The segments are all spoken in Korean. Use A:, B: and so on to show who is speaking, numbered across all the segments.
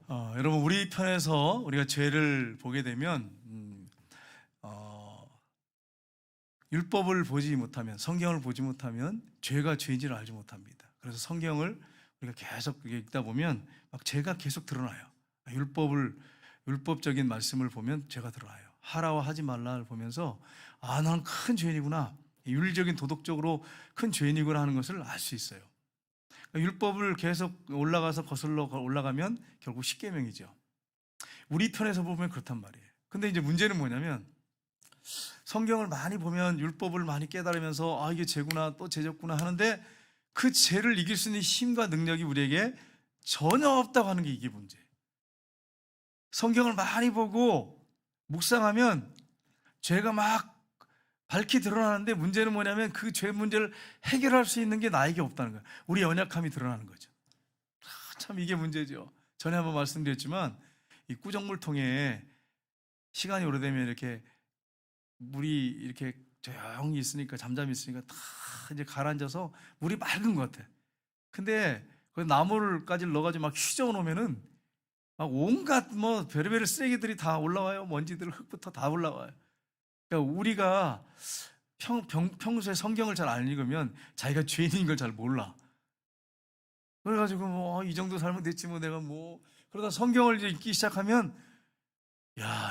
A: 여러분, 우리 편에서 우리가 죄를 보게 되면 율법을 보지 못하면, 성경을 보지 못하면 죄가 죄인지를 알지 못합니다. 그래서 성경을 우리가 계속 읽다 보면 막 죄가 계속 드러나요. 율법적인 말씀을 보면 죄가 드러나요. 하라와 하지 말라를 보면서 나는 큰 죄인이구나, 윤리적인 도덕적으로 큰 죄인이구나 하는 것을 알 수 있어요. 율법을 계속 거슬러 올라가면 결국 십계명이죠. 우리 편에서 보면 그렇단 말이에요. 근데 이제 문제는 뭐냐면, 성경을 많이 보면 율법을 많이 깨달으면서 이게 죄구나, 또 죄졌구나 하는데 그 죄를 이길 수 있는 힘과 능력이 우리에게 전혀 없다고 하는 게 이게 문제예요. 성경을 많이 보고 묵상하면 죄가 막 밝히 드러나는데, 문제는 뭐냐면 그 죄 문제를 해결할 수 있는 게 나에게 없다는 거예요. 우리 연약함이 드러나는 거죠. 참 이게 문제죠. 전에 한번 말씀드렸지만, 이 구정물통에 시간이 오래되면 이렇게 물이 이렇게 조용히 있으니까, 잠잠히 있으니까 다 이제 가라앉아서 물이 맑은 것 같아. 근데 그 나물까지 넣어가지고 막 휘저어 놓으면은 막 온갖 별의별 쓰레기들이 다 올라와요. 먼지들, 흙부터 다 올라와요. 그러니까 우리가 평소에 성경을 잘 안 읽으면 자기가 죄인인 걸 잘 몰라. 그래가지고 이 정도 살면 됐지 내가 그러다 성경을 이제 읽기 시작하면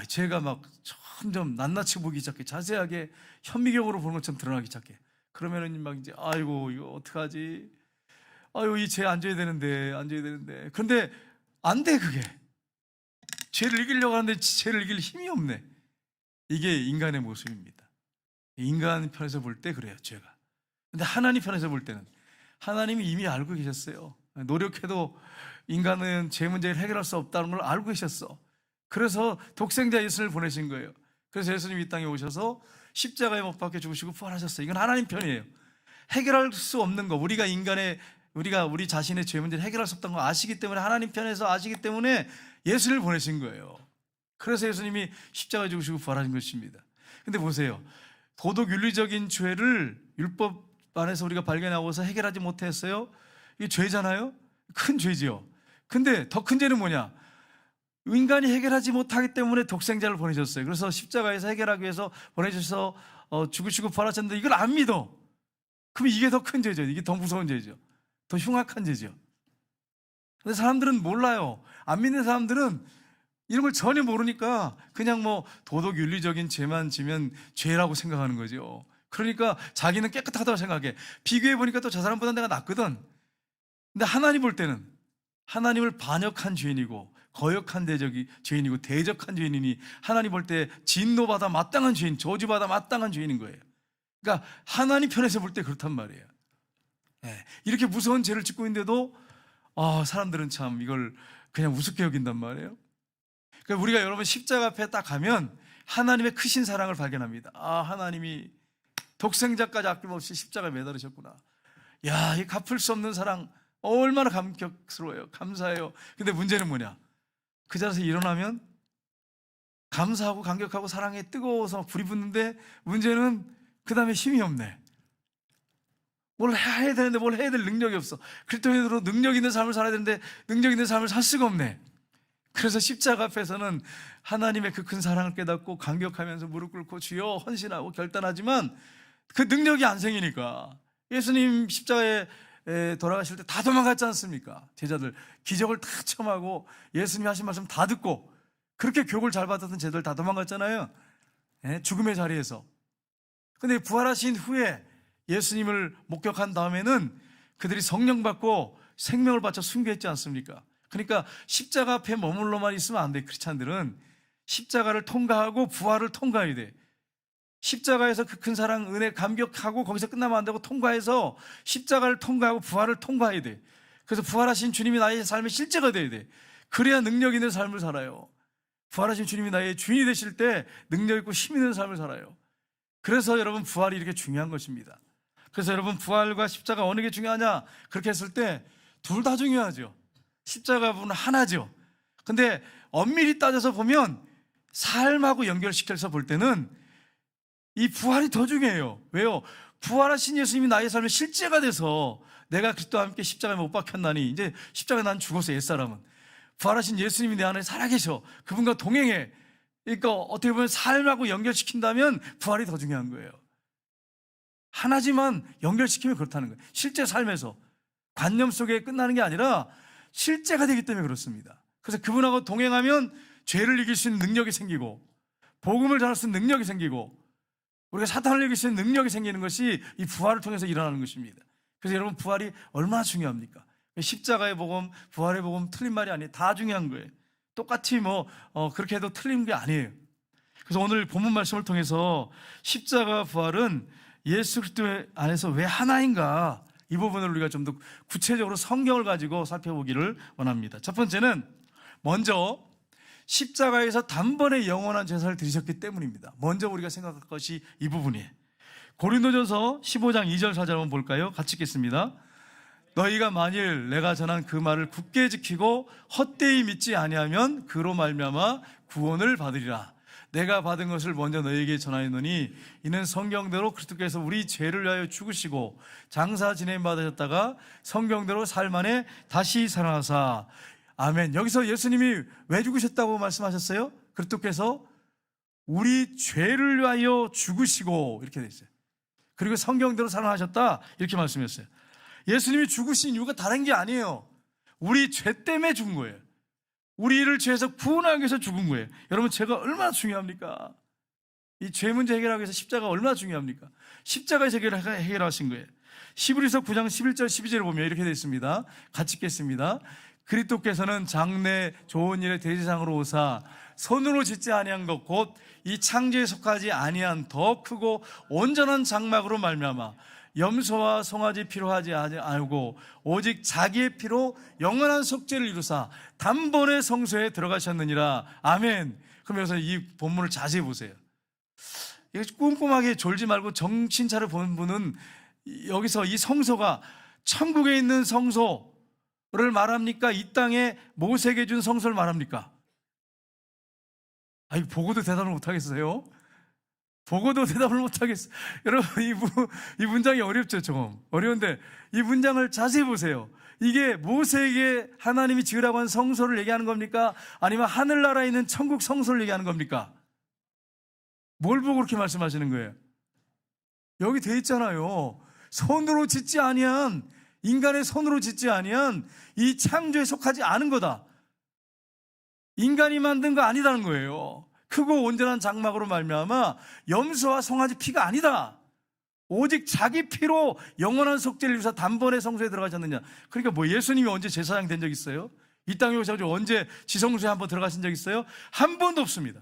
A: 죄가 막 점점 낱낱이 보기 시작해. 자세하게 현미경으로 보는 것처럼 드러나기 시작해. 그러면은 막 이제 아이고 이거 어떡하지? 이 죄 안 져야 되는데. 그런데 안 돼. 그게 죄를 이기려고 하는데 죄를 이길 힘이 없네. 이게 인간의 모습입니다. 인간 편에서 볼 때 그래요, 죄가. 근데 하나님 편에서 볼 때는 하나님이 이미 알고 계셨어요. 노력해도 인간은 죄 문제를 해결할 수 없다는 걸 알고 계셨어. 그래서 독생자 예수를 보내신 거예요. 그래서 예수님이 이 땅에 오셔서 십자가에 못 박혀 죽으시고 부활하셨어요. 이건 하나님 편이에요. 해결할 수 없는 거, 우리 자신의 죄 문제를 해결할 수 없다는 거 아시기 때문에, 하나님 편에서 아시기 때문에 예수를 보내신 거예요. 그래서 예수님이 십자가에 죽으시고 부활하신 것입니다. 근데 보세요, 도덕 윤리적인 죄를 율법 안에서 우리가 발견하고서 해결하지 못했어요. 이게 죄잖아요. 큰 죄지요. 근데 더 큰 죄는 뭐냐? 인간이 해결하지 못하기 때문에 독생자를 보내셨어요. 그래서 십자가에서 해결하기 위해서 보내셔서 죽으시고 부활하셨는데 이걸 안 믿어. 그럼 이게 더 큰 죄죠. 이게 더 무서운 죄죠. 더 흉악한 죄죠. 근데 사람들은 몰라요. 안 믿는 사람들은 이런 걸 전혀 모르니까 그냥 도덕 윤리적인 죄만 지면 죄라고 생각하는 거죠. 그러니까 자기는 깨끗하다고 생각해. 비교해 보니까 또 저 사람보다 내가 낫거든. 근데 하나님 볼 때는 하나님을 반역한 죄인이고, 거역한 죄인이고, 대적한 죄인이니, 하나님 볼 때 진노받아 마땅한 죄인, 저주받아 마땅한 죄인인 거예요. 그러니까 하나님 편에서 볼 때 그렇단 말이에요. 이렇게 무서운 죄를 짓고 있는데도 사람들은 참 이걸 그냥 우습게 여긴단 말이에요. 그러니까 우리가 여러분 십자가 앞에 딱 가면 하나님의 크신 사랑을 발견합니다. 하나님이 독생자까지 아낌없이 십자가에 매달으셨구나. 이 갚을 수 없는 사랑, 얼마나 감격스러워요. 감사해요. 근데 문제는 뭐냐? 그 자리에서 일어나면 감사하고 감격하고 사랑에 뜨거워서 불이 붙는데, 문제는 그 다음에 힘이 없네. 뭘 해야 되는데 뭘 해야 될 능력이 없어. 그리스도인으로 능력 있는 삶을 살아야 되는데 능력 있는 삶을 살 수가 없네. 그래서 십자가 앞에서는 하나님의 그 큰 사랑을 깨닫고 감격하면서 무릎 꿇고 주여 헌신하고 결단하지만 그 능력이 안 생기니까, 예수님 십자가에 돌아가실 때 다 도망갔지 않습니까? 제자들 기적을 다 체험하고 예수님이 하신 말씀 다 듣고 그렇게 교육을 잘 받았던 제자들 다 도망갔잖아요. 죽음의 자리에서. 근데 부활하신 후에 예수님을 목격한 다음에는 그들이 성령 받고 생명을 바쳐 순교했지 않습니까? 그러니까 십자가 앞에 머물러만 있으면 안 돼. 크리스찬들은 십자가를 통과하고 부활을 통과해야 돼. 십자가에서 그 큰 사랑, 은혜 감격하고 거기서 끝나면 안 되고, 통과해서 십자가를 통과하고 부활을 통과해야 돼. 그래서 부활하신 주님이 나의 삶의 실제가 돼야 돼. 그래야 능력 있는 삶을 살아요. 부활하신 주님이 나의 주인이 되실 때 능력 있고 힘 있는 삶을 살아요. 그래서 여러분, 부활이 이렇게 중요한 것입니다. 그래서 여러분, 부활과 십자가 어느 게 중요하냐? 그렇게 했을 때 둘 다 중요하죠. 십자가는 하나죠. 근데 엄밀히 따져서 보면 삶하고 연결시켜서 볼 때는 이 부활이 더 중요해요. 왜요? 부활하신 예수님이 나의 삶의 실제가 돼서 내가 그리스도와 함께 십자가에 못 박혔나니, 이제 십자가에 난 죽었어, 옛사람은. 부활하신 예수님이 내 안에 살아계셔. 그분과 동행해. 그러니까 어떻게 보면 삶하고 연결시킨다면 부활이 더 중요한 거예요. 하나지만 연결시키면 그렇다는 거예요. 실제 삶에서 관념 속에 끝나는 게 아니라 실제가 되기 때문에 그렇습니다. 그래서 그분하고 동행하면 죄를 이길 수 있는 능력이 생기고, 복음을 전할 수 있는 능력이 생기고, 우리가 사탄을 이길 수 있는 능력이 생기는 것이 이 부활을 통해서 일어나는 것입니다. 그래서 여러분, 부활이 얼마나 중요합니까? 십자가의 복음, 부활의 복음 틀린 말이 아니에요. 다 중요한 거예요. 똑같이 그렇게 해도 틀린 게 아니에요. 그래서 오늘 본문 말씀을 통해서 십자가 부활은 예수 그리스도 안에서 왜 하나인가, 이 부분을 우리가 좀 더 구체적으로 성경을 가지고 살펴보기를 원합니다. 첫 번째는 먼저 십자가에서 단번에 영원한 제사를 드리셨기 때문입니다. 먼저 우리가 생각할 것이 이 부분이에요. 고린도전서 15장 2절 4절 한번 볼까요? 같이 읽겠습니다. 너희가 만일 내가 전한 그 말을 굳게 지키고 헛되이 믿지 아니하면 그로 말미암아 구원을 받으리라. 내가 받은 것을 먼저 너희에게 전하였노니 이는 성경대로 그리스도께서 우리 죄를 위하여 죽으시고 장사 지냄 받으셨다가 성경대로 삶 안에 다시 살아나사. 아멘. 여기서 예수님이 왜 죽으셨다고 말씀하셨어요? 그리스도께서 우리 죄를 위하여 죽으시고, 이렇게 돼 있어요. 그리고 성경대로 살아나셨다, 이렇게 말씀했어요. 예수님이 죽으신 이유가 다른 게 아니에요. 우리 죄 때문에 죽은 거예요. 우리를 죄에서 구원하기 위해서 죽은 거예요. 여러분, 죄가 얼마나 중요합니까? 이 죄 문제 해결하기 위해서 십자가가 얼마나 중요합니까? 십자가에서 해결하신 거예요. 히브리서 9장 11절 12절을 보면 이렇게 되어 있습니다. 같이 읽겠습니다. 그리스도께서는 장래 좋은 일의 대제사장으로 오사 손으로 짓지 아니한 것 곧 이 창조에 속하지 아니한 더 크고 온전한 장막으로 말미암아 염소와 송아지 피로 하지 않고 오직 자기의 피로 영원한 속죄를 이루사 단번에 성소에 들어가셨느니라. 아멘. 그럼 여기서 이 본문을 자세히 보세요. 꼼꼼하게 졸지 말고 정신 차려 보는 분은 여기서 이 성소가 천국에 있는 성소를 말합니까? 이 땅에 모세에게 준 성소를 말합니까? 아니, 보고도 대답을 못하겠어요? 보고도 대답을 못하겠어요. 여러분, 이 문장이 어렵죠, 좀. 어려운데 이 문장을 자세히 보세요. 이게 모세에게 하나님이 지으라고 한 성소를 얘기하는 겁니까? 아니면 하늘나라에 있는 천국 성소를 얘기하는 겁니까? 뭘 보고 그렇게 말씀하시는 거예요? 여기 돼 있잖아요. 손으로 짓지 아니한, 인간의 손으로 짓지 아니한 이 창조에 속하지 않은 거다. 인간이 만든 거 아니다는 거예요. 크고 온전한 장막으로 말미암아 염소와 송아지 피가 아니다. 오직 자기 피로 영원한 속죄를 위해서 단번에 성소에 들어가셨느냐. 그러니까 뭐 예수님이 언제 제사장 된 적 있어요? 이 땅에 오셔가지고 언제 지성소에 한번 들어가신 적 있어요? 한 번도 없습니다.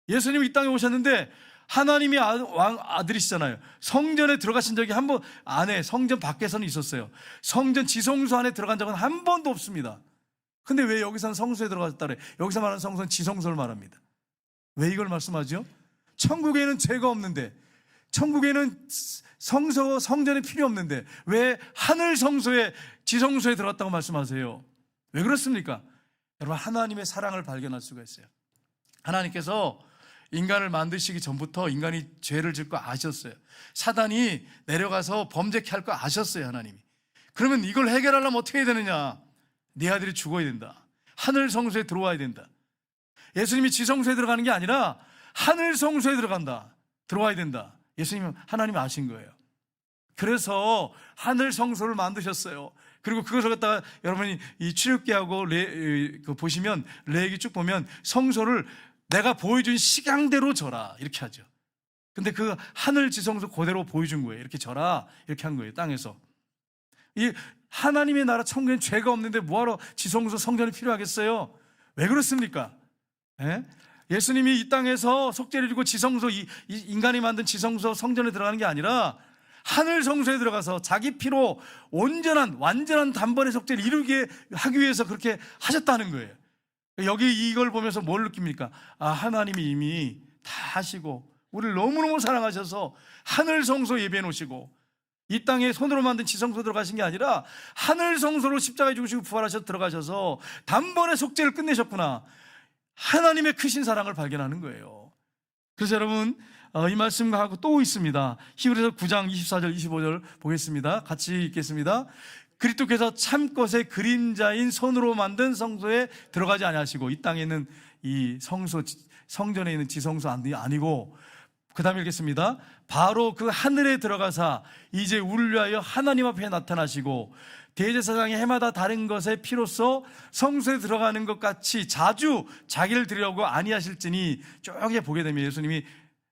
A: 예수님이 이 땅에 오셨는데 하나님이 아들이시잖아요. 성전에 들어가신 적이 한 번, 안에 성전 밖에서는 있었어요. 성전 지성소 안에 들어간 적은 한 번도 없습니다. 근데 왜 여기서는 성소에 들어갔다 그래? 여기서 말하는 성소는 지성소를 말합니다. 왜 이걸 말씀하죠? 천국에는 죄가 없는데, 천국에는 성전이 필요 없는데 왜 하늘 성소에, 지성소에 들어갔다고 말씀하세요? 왜 그렇습니까? 여러분, 하나님의 사랑을 발견할 수가 있어요. 하나님께서 인간을 만드시기 전부터 인간이 죄를 짓고 아셨어요. 사단이 내려가서 범죄케 할 거 아셨어요, 하나님이. 그러면 이걸 해결하려면 어떻게 해야 되느냐? 네 아들이 죽어야 된다. 하늘 성소에 들어와야 된다. 예수님이 지성소에 들어가는 게 아니라 하늘 성소에 들어와야 된다. 예수님은, 하나님이 아신 거예요. 그래서 하늘 성소를 만드셨어요. 그리고 그것을 갖다가 여러분이 이 출애굽기하고 보시면, 레위기 쭉 보면 성소를 내가 보여준 식양대로 져라, 이렇게 하죠. 근데 그 하늘 지성소 그대로 보여준 거예요. 이렇게 져라, 이렇게 한 거예요, 땅에서. 이 하나님의 나라 천국엔 죄가 없는데 뭐하러 지성소 성전이 필요하겠어요? 왜 그렇습니까? 예? 예수님이 이 땅에서 속죄를 이루고 지성소, 이 인간이 만든 지성소 성전에 들어가는 게 아니라 하늘 성소에 들어가서 자기 피로 온전한, 완전한 단번에 속죄를 이루게 하기 위해서 그렇게 하셨다는 거예요. 여기 이걸 보면서 뭘 느낍니까? 아, 하나님이 이미 다 하시고 우리를 너무너무 사랑하셔서 하늘 성소 예배해 놓으시고 이 땅에 손으로 만든 지성소 들어가신 게 아니라 하늘 성소로 십자가에 죽으시고 부활하셔서 들어가셔서 단번에 속죄를 끝내셨구나. 하나님의 크신 사랑을 발견하는 거예요. 그래서 여러분, 이 말씀과 하고 또 있습니다. 히브리서 9장 24절 25절 보겠습니다. 같이 읽겠습니다. 그리스도께서 참것의 그림자인 손으로 만든 성소에 들어가지 아니하시고, 이 땅에 있는 이 성소, 성전에 있는 지성소 아니고, 그 다음에 읽겠습니다. 바로 그 하늘에 들어가사 이제 우리를 위하여 하나님 앞에 나타나시고 대제사장이 해마다 다른 것의 피로써 성소에 들어가는 것 같이 자주 자기를 드리려고 아니하실지니, 쪼개 보게 되면 예수님이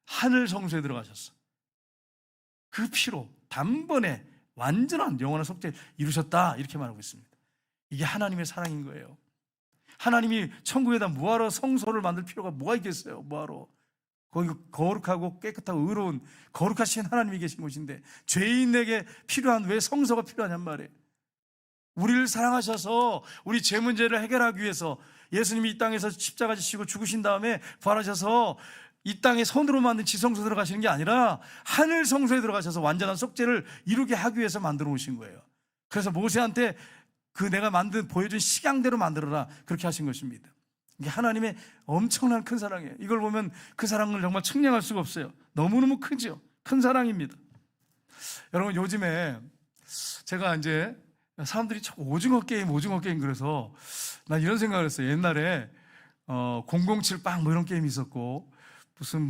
A: 하늘 성소에 들어가셨어. 그 피로 단번에 완전한 영원한 속죄를 이루셨다, 이렇게 말하고 있습니다. 이게 하나님의 사랑인 거예요. 하나님이 천국에다 뭐하러 성소를 만들 필요가 뭐가 있겠어요? 뭐하러? 거기 거룩하고 깨끗하고 의로운 거룩하신 하나님이 계신 곳인데 죄인에게 필요한 왜 성소가 필요하냔 말이에요. 우리를 사랑하셔서 우리 죄 문제를 해결하기 위해서 예수님이 이 땅에서 십자가 지시고 죽으신 다음에 부활하셔서 이 땅에 손으로 만든 지성소 들어가시는 게 아니라 하늘 성소에 들어가셔서 완전한 속죄를 이루게 하기 위해서 만들어 오신 거예요. 그래서 모세한테 그 내가 보여준 식양대로 만들어라, 그렇게 하신 것입니다. 이게 하나님의 엄청난 큰 사랑이에요. 이걸 보면 그 사랑을 정말 측량할 수가 없어요. 너무너무 크죠. 큰 사랑입니다. 여러분, 요즘에 제가 이제 사람들이 자꾸 오징어 게임 그래서 난 이런 생각을 했어요. 옛날에 007 빵 뭐 이런 게임이 있었고 무슨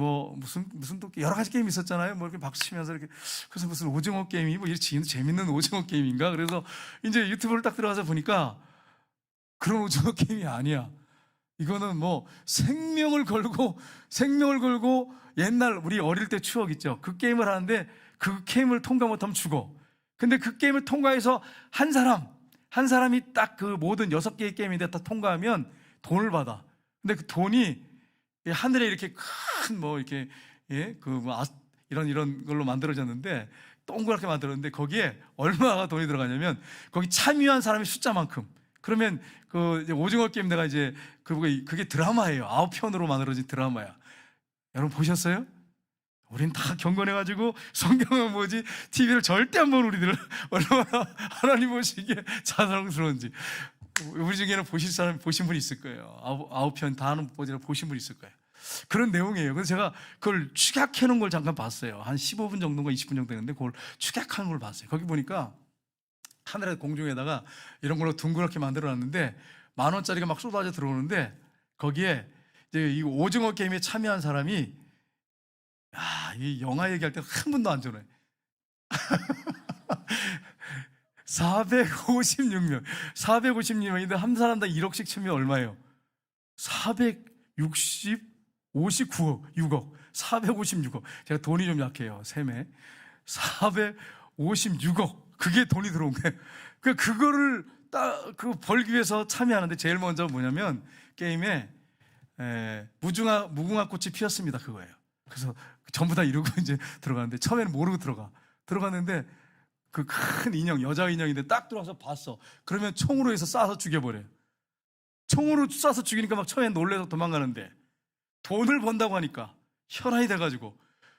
A: 또 여러 가지 게임이 있었잖아요. 뭐 이렇게 박수 치면서 이렇게. 그래서 무슨 오징어 게임이 뭐 이렇게 재밌는 오징어 게임인가? 그래서 이제 유튜브를 딱 들어가서 보니까 그런 오징어 게임이 아니야. 이거는 뭐 생명을 걸고 옛날 우리 어릴 때 추억 있죠. 그 게임을 하는데 그 게임을 통과 못하면 죽어. 근데 그 게임을 통과해서 한 사람이 딱 그 모든 6개의 게임인데 다 통과하면 돈을 받아. 근데 그 돈이 하늘에 이렇게 큰 뭐 이렇게 이런 걸로 만들어졌는데, 동그랗게 만들었는데 거기에 얼마가 돈이 들어가냐면 거기 참여한 사람의 숫자만큼. 그러면 그 오징어 게임 내가 이제 그게 드라마예요. 9편으로 만들어진 드라마야. 여러분 보셨어요? 우린 다 경건해가지고 성경은 뭐지? TV를 절대 안 보는 우리들은 얼마나 하나님 보시기에 자랑스러운지. 우리 중에는 보신 분이 있을 거예요. 9편 다 보신 분이 있을 거예요. 그런 내용이에요. 그래서 제가 그걸 축약해 놓은 걸 잠깐 봤어요. 한 15분 정도인가 20분 정도 되는데 그걸 축약하는 걸 봤어요. 거기 보니까 하늘에 공중에다가 이런 걸로 둥그렇게 만들어 놨는데 10,000원짜리가 막 쏟아져 들어오는데 거기에 이제 이 오징어 게임에 참여한 사람이, 이 영화 얘기할 때 한 분도 안 전해. 456명인데 한 사람당 1억씩 치면 얼마예요? 6억. 456억. 제가 돈이 좀 약해요. 셈에. 456억. 그게 돈이 들어온 거예요. 그거를 벌기 위해서 참여하는데 제일 먼저 뭐냐면 게임에 무궁화 꽃이 피었습니다. 그거예요. 그래서 전부 다 이러고 이제 들어가는데 처음에는 모르고 들어갔는데 그 큰 인형, 여자 인형인데 딱 들어와서 봤어. 그러면 총으로 해서 쏴서 죽여버려요. 총으로 쏴서 죽이니까 막 처음엔 놀래서 도망가는데 돈을 번다고 하니까 혈안이 돼가지고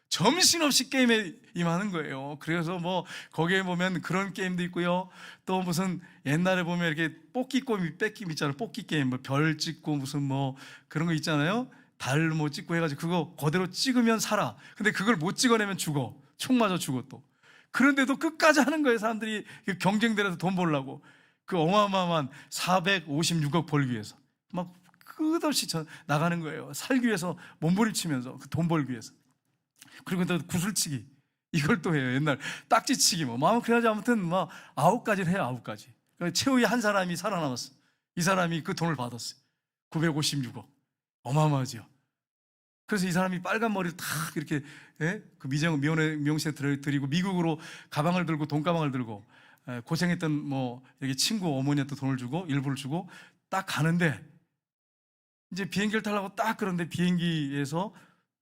A: 정신없이 게임에 임하는 거예요. 그래서 뭐 거기에 보면 그런 게임도 있고요. 또 무슨 옛날에 보면 이렇게 뽑기 게임 있잖아요. 뽑기 게임, 뭐 별 찍고 무슨 뭐 그런 거 있잖아요. 달 뭐 찍고 해가지고 그거 그대로 찍으면 살아. 근데 그걸 못 찍어내면 죽어. 총 맞아 죽어 또. 그런데도 끝까지 하는 거예요. 사람들이 경쟁들에서 돈 벌려고. 그 어마어마한 456억 벌기 위해서 막 끝없이 나가는 거예요. 살기 위해서 몸부림치면서 그 돈 벌기 위해서. 그리고 또 구슬치기 이걸 또 해요. 옛날 딱지치기 뭐 마음 그래야지. 아무튼 뭐 9가지를 해요. 9가지. 최후의 한 사람이 살아남았어. 이 사람이 그 돈을 받았어요. 956억. 어마어마하죠. 그래서 이 사람이 빨간 머리를 탁 이렇게 그 미용실에 들이고 미국으로 가방을 들고 돈가방을 들고 고생했던 뭐 여기 친구 어머니한테 돈을 주고 일부를 주고 딱 가는데 이제 비행기를 타려고 딱 그런데 비행기에서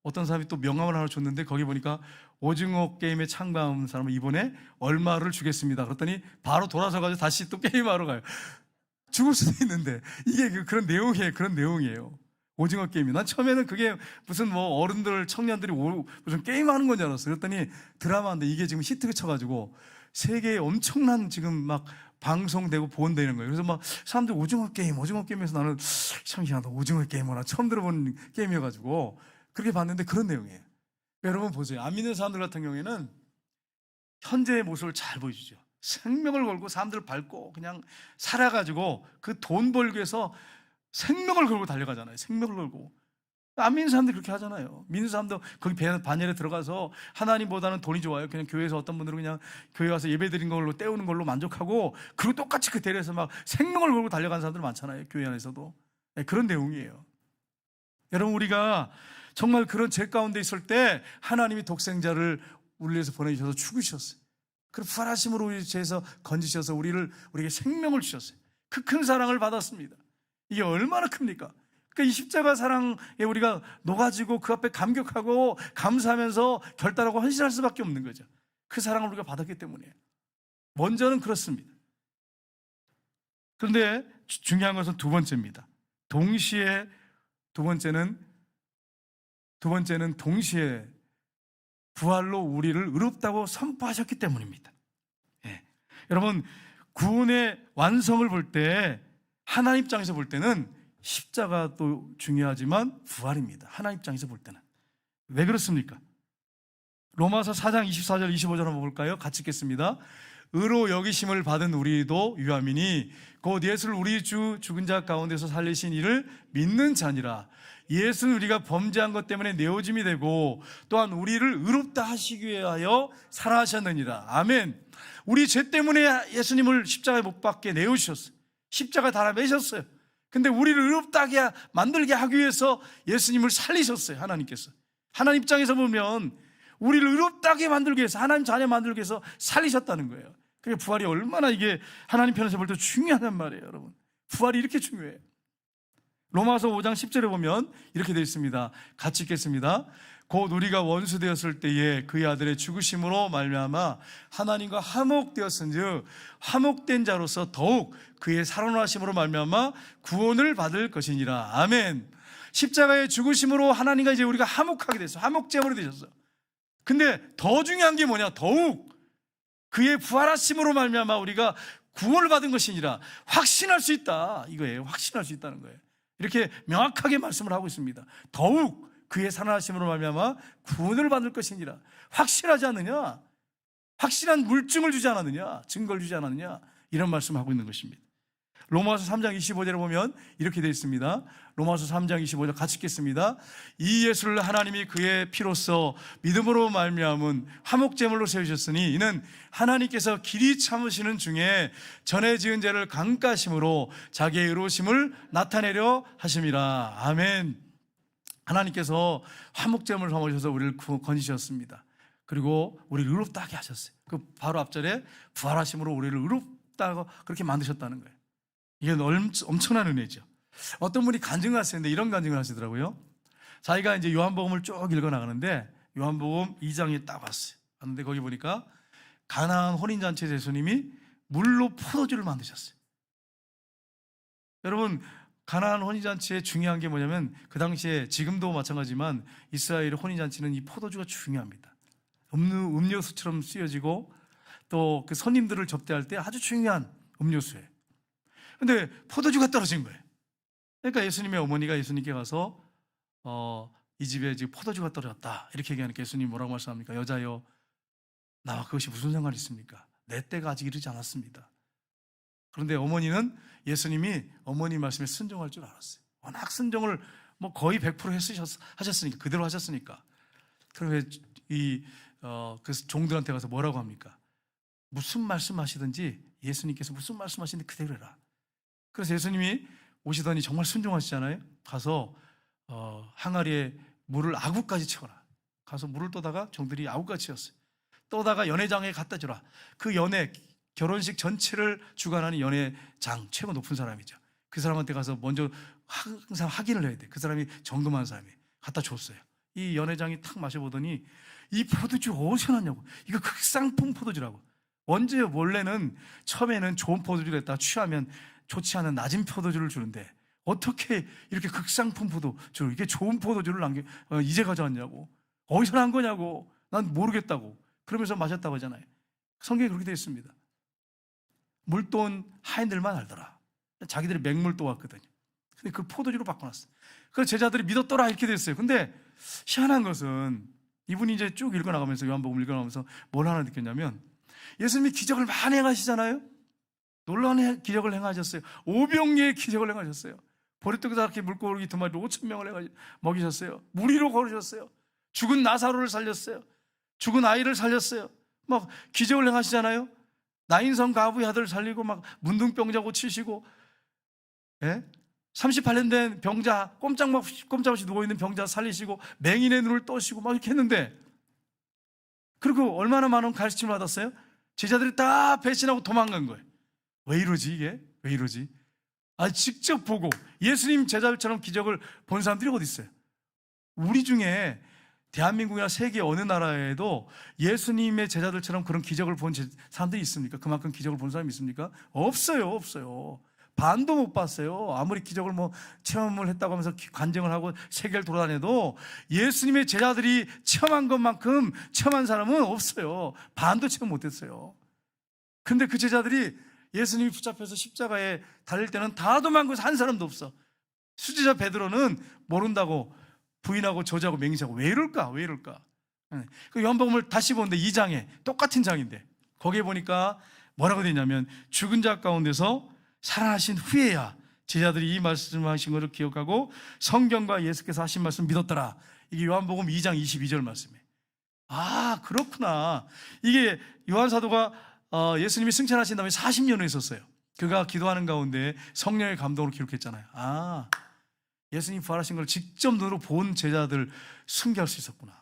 A: 어떤 사람이 또 명함을 하나 줬는데 거기 보니까 오징어 게임에 참가한 사람은 이번에 얼마를 주겠습니다. 그랬더니 바로 돌아서가지고 다시 또 게임하러 가요. 죽을 수도 있는데 이게 그런 내용이에요. 오징어 게임이. 난 처음에는 그게 무슨 뭐 어른들, 청년들이 무슨 게임하는 건 줄 알았어요. 그랬더니 드라마인데 이게 지금 히트가 쳐가지고 세계에 엄청난 지금 막 방송되고 보온되는 거예요. 그래서 막 사람들이 오징어 게임에서 나는 참 희한하다. 오징어 게임이나 처음 들어본 게임이어가지고 그렇게 봤는데 그런 내용이에요. 여러분 보세요. 안 믿는 사람들 같은 경우에는 현재의 모습을 잘 보여주죠. 생명을 걸고 사람들을 밟고 그냥 살아가지고 그 돈 벌기 위해서 생명을 걸고 달려가잖아요. 생명을 걸고. 안 믿는 사람들이 그렇게 하잖아요. 믿는 사람도 거기 반열에 들어가서 하나님보다는 돈이 좋아요. 그냥 교회에서 어떤 분들은 그냥 교회 와서 예배 드린 걸로 때우는 걸로 만족하고, 그리고 똑같이 그 대회에서 막 생명을 걸고 달려간 사람들 많잖아요. 교회 안에서도. 네, 그런 내용이에요. 여러분, 우리가 정말 그런 죄 가운데 있을 때 하나님이 독생자를 우리 위해서 보내주셔서 죽으셨어요. 그리고 부활하심으로 우리 죄에서 건지셔서 우리에게 생명을 주셨어요. 그 큰 사랑을 받았습니다. 이게 얼마나 큽니까? 그러니까 이 십자가 사랑에 우리가 녹아지고 그 앞에 감격하고 감사하면서 결단하고 헌신할 수밖에 없는 거죠. 그 사랑을 우리가 받았기 때문에. 먼저는 그렇습니다. 그런데 중요한 것은 두 번째입니다. 두 번째는 동시에 부활로 우리를 의롭다고 선포하셨기 때문입니다. 예. 여러분, 구원의 완성을 볼 때, 하나님 입장에서 볼 때는 십자가도 중요하지만 부활입니다. 하나님 입장에서 볼 때는. 왜 그렇습니까? 로마서 4장 24절 25절 한번 볼까요? 같이 읽겠습니다. 의로 여기심을 받은 우리도 유함이니 곧 예수를 우리 주 죽은 자 가운데서 살리신 이를 믿는 자니라. 예수는 우리가 범죄한 것 때문에 내어짐이 되고 또한 우리를 의롭다 하시기 위하여 살아하셨느니라. 아멘. 우리 죄 때문에 예수님을 십자가에 못 박게 내어주셨어요. 십자가 달아 매셨어요. 근데 우리를 의롭다게 만들게 하기 위해서 예수님을 살리셨어요. 하나님께서. 하나님 입장에서 보면 우리를 의롭다게 만들기 위해서, 하나님 자녀 만들기 위해서 살리셨다는 거예요. 그게 부활이 얼마나 이게 하나님 편에서 볼 때 중요하단 말이에요. 여러분, 부활이 이렇게 중요해요. 로마서 5장 10절에 보면 이렇게 되어 있습니다. 같이 읽겠습니다. 곧 우리가 원수 되었을 때에 그의 아들의 죽으심으로 말미암아 하나님과 화목되었은즉 화목된 자로서 더욱 그의 살아나심으로 말미암아 구원을 받을 것이니라. 아멘. 십자가의 죽으심으로 하나님과 이제 우리가 화목하게 됐어요. 화목제물이 되셨어요. 근데 더 중요한 게 뭐냐? 더욱 그의 부활하심으로 말미암아 우리가 구원을 받은 것이니라. 확신할 수 있다, 이거예요. 확신할 수 있다는 거예요. 이렇게 명확하게 말씀을 하고 있습니다. 더욱 그의 살아나심으로 말미암아 구원을 받을 것이니라. 확실하지 않느냐? 확실한 물증을 주지 않았느냐? 증거를 주지 않았느냐? 이런 말씀을 하고 있는 것입니다. 로마서 3장 25절에 보면 이렇게 되어 있습니다. 로마서 3장 25절 같이 읽겠습니다. 이 예수를 하나님이 그의 피로써 믿음으로 말미암은 화목제물로 세우셨으니 이는 하나님께서 길이 참으시는 중에 전에 지은 죄를 강가심으로 자기의 의로우심을 나타내려 하심이라. 아멘. 하나님께서 화목제물을 삼으셔서 우리를 건지셨습니다. 그리고 우리를 의롭다 하게 하셨어요. 그 바로 앞절에 부활하심으로 우리를 의롭다고 그렇게 만드셨다는 거예요. 이게 엄청난 은혜죠. 어떤 분이 간증을 하시는데 이런 간증을 하시더라고요. 자기가 이제 요한복음을 쭉 읽어 나가는데 요한복음 2장에 딱 왔어요. 왔는데 거기 보니까 가나안 혼인잔치에서 예수님이 물로 포도주를 만드셨어요. 여러분, 가나안 혼인잔치에 중요한 게 뭐냐면 그 당시에, 지금도 마찬가지지만 이스라엘의 혼인잔치는 이 포도주가 중요합니다. 음료수처럼 쓰여지고 또 그 손님들을 접대할 때 아주 중요한 음료수예요. 근데 포도주가 떨어진 거예요. 그러니까 예수님의 어머니가 예수님께 가서 이 집에 지금 포도주가 떨어졌다 이렇게 얘기하니까 예수님이 뭐라고 말씀합니까? 여자여, 나와 그것이 무슨 상관이 있습니까? 내 때가 아직 이르지 않았습니다. 그런데 어머니는 예수님이 어머니 말씀에 순종할 줄 알았어요. 워낙 순종을 뭐 거의 100% 하셨으니까, 그대로 하셨으니까. 그러면 그 종들한테 가서 뭐라고 합니까? 무슨 말씀하시든지 예수님께서 무슨 말씀하시는지 그대로 해라. 그래서 예수님이 오시더니 정말 순종하시잖아요. 가서 항아리에 물을 아구까지 채워라. 가서 물을 떠다가 종들이 아구까지 채웠어요. 떠다가 연회장에 갖다 주라. 그 연회, 결혼식 전체를 주관하는 연회장, 최고 높은 사람이죠. 그 사람한테 가서 먼저 항상 확인을 해야 돼. 그 사람이 정금한 사람이 갖다 줬어요. 이 연회장이 탁 마셔보더니 이 포도주 어디서 났냐고. 이거 극상품 포도주라고. 원래는 처음에는 좋은 포도주를 했다가 취하면 좋지 않은 낮은 포도주를 주는데 어떻게 이렇게 극상품 포도주를, 이게 좋은 포도주를 이제 가져왔냐고. 어디서 난 거냐고. 난 모르겠다고. 그러면서 마셨다고 하잖아요. 성경에 그렇게 되어 있습니다. 물돈 하인들만 알더라. 자기들이 맹물도 왔거든요. 근데 그 포도주로 바꿔놨어요. 그래서 제자들이 믿었더라 이렇게 됐어요. 근데 희한한 것은 이분이 이제 쭉 읽어나가면서, 요한복음 읽어나가면서 뭘 하나 느꼈냐면 예수님이 기적을 많이 행하시잖아요. 놀라운 기적을 행하셨어요. 오병이의 기적을 행하셨어요. 보리떡에다 이렇게 물고기 2마리 5,000명을 먹이셨어요. 물 위로 걸으셨어요. 죽은 나사로를 살렸어요. 죽은 아이를 살렸어요. 막 기적을 행하시잖아요. 나인성 가부의 아들 살리고 막 문둥병자 고치시고, 예? 38년 된 병자 꼼짝없이 누워있는 병자 살리시고 맹인의 눈을 떠시고 막 이렇게 했는데, 그리고 얼마나 많은 가르침을 받았어요? 제자들이 다 배신하고 도망간 거예요. 왜 이러지 이게? 왜 이러지? 직접 보고 예수님 제자들처럼 기적을 본 사람들이 어디 있어요? 우리 중에 대한민국이나 세계 어느 나라에도 예수님의 제자들처럼 그런 기적을 본 사람들이 있습니까? 그만큼 기적을 본 사람이 있습니까? 없어요, 없어요. 반도 못 봤어요. 아무리 기적을 체험을 했다고 하면서 간증을 하고 세계를 돌아다녀도 예수님의 제자들이 체험한 것만큼 체험한 사람은 없어요. 반도 체험 못했어요. 근데 그 제자들이 예수님이 붙잡혀서 십자가에 달릴 때는 다 도망가서 한 사람도 없어. 수제자 베드로는 모른다고 부인하고 저주하고 맹세하고. 왜 이럴까? 왜 이럴까? 그 요한복음을 다시 보는데 2장에 똑같은 장인데 거기에 보니까 뭐라고 되어 있냐면, 죽은 자 가운데서 살아나신 후에야 제자들이 이 말씀하신 것을 기억하고 성경과 예수께서 하신 말씀 믿었더라. 이게 요한복음 2장 22절 말씀이에요. 그렇구나. 이게 요한 사도가 예수님이 승천하신 다음에 40년을 있었어요. 그가 기도하는 가운데 성령의 감동으로 기록했잖아요. 예수님 부활하신 걸 직접 눈으로 본 제자들 순교할 수 있었구나.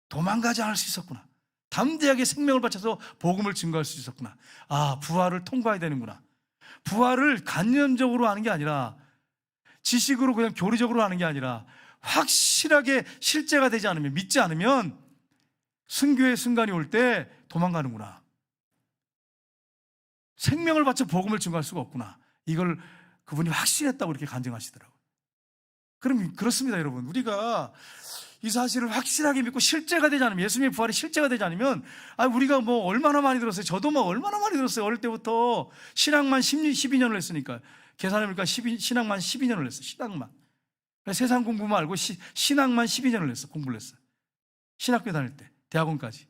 A: 도망가지 않을 수 있었구나. 담대하게 생명을 바쳐서 복음을 증거할 수 있었구나. 부활을 통과해야 되는구나. 부활을 관념적으로 하는 게 아니라, 지식으로 그냥 교리적으로 하는 게 아니라 확실하게 실제가 되지 않으면, 믿지 않으면 순교의 순간이 올 때 도망가는구나. 생명을 바쳐 복음을 증거할 수가 없구나. 이걸 그분이 확신했다고 이렇게 간증하시더라고요. 그럼 그렇습니다, 여러분. 우리가 이 사실을 확실하게 믿고 실제가 되지 않으면, 예수님의 부활이 실제가 되지 않으면, 우리가 얼마나 많이 들었어요. 저도 얼마나 많이 들었어요. 어릴 때부터 신학만 12년을 했으니까. 계산해보니까 신학만 12년을 했어요. 신학만. 세상 공부 말고 신학만 12년을 했어. 공부를 했어요. 신학교 다닐 때, 대학원까지.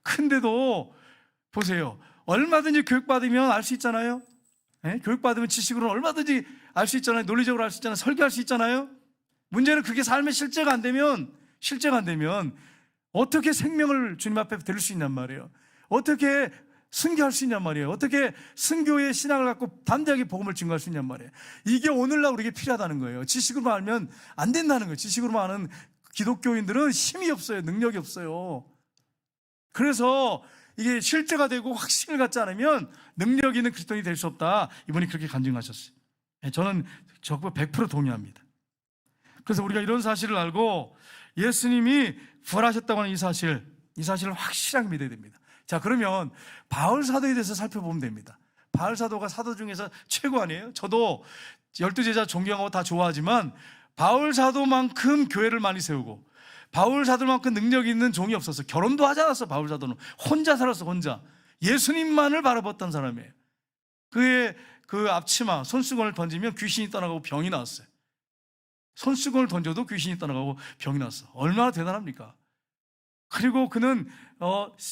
A: 근데도 보세요. 얼마든지 교육받으면 알 수 있잖아요. 교육받으면 지식으로는 얼마든지 알 수 있잖아요. 논리적으로 알 수 있잖아요. 설계할 수 있잖아요. 문제는 그게 삶의 실제가 안 되면 어떻게 생명을 주님 앞에 드릴 수 있냔 말이에요. 어떻게 순교할 수 있냔 말이에요. 어떻게 순교의 신앙을 갖고 담대하게 복음을 증거할 수 있냔 말이에요. 이게 오늘날 우리에게 필요하다는 거예요. 지식으로만 알면 안 된다는 거예요. 지식으로만 아는 기독교인들은 힘이 없어요. 능력이 없어요. 그래서 이게 실제가 되고 확신을 갖지 않으면 능력 있는 그리스도인이 될 수 없다. 이분이 그렇게 간증하셨어요. 저는 적극 100% 동의합니다. 그래서 우리가 이런 사실을 알고 예수님이 부활하셨다고 하는 이 사실을 확실하게 믿어야 됩니다. 자, 그러면 바울 사도에 대해서 살펴보면 됩니다. 바울 사도가 사도 중에서 최고 아니에요? 저도 12제자 존경하고 다 좋아하지만 바울 사도만큼 교회를 많이 세우고 바울 사도만큼 능력 있는 종이 없었어. 결혼도 하지 않았어. 바울 사도는 혼자 살았어. 혼자. 예수님만을 바라봤던 사람이에요. 그의 그 앞치마 손수건을 던지면 귀신이 떠나가고 병이 나왔어요. 손수건을 던져도 귀신이 떠나가고 병이 났어. 얼마나 대단합니까? 그리고 그는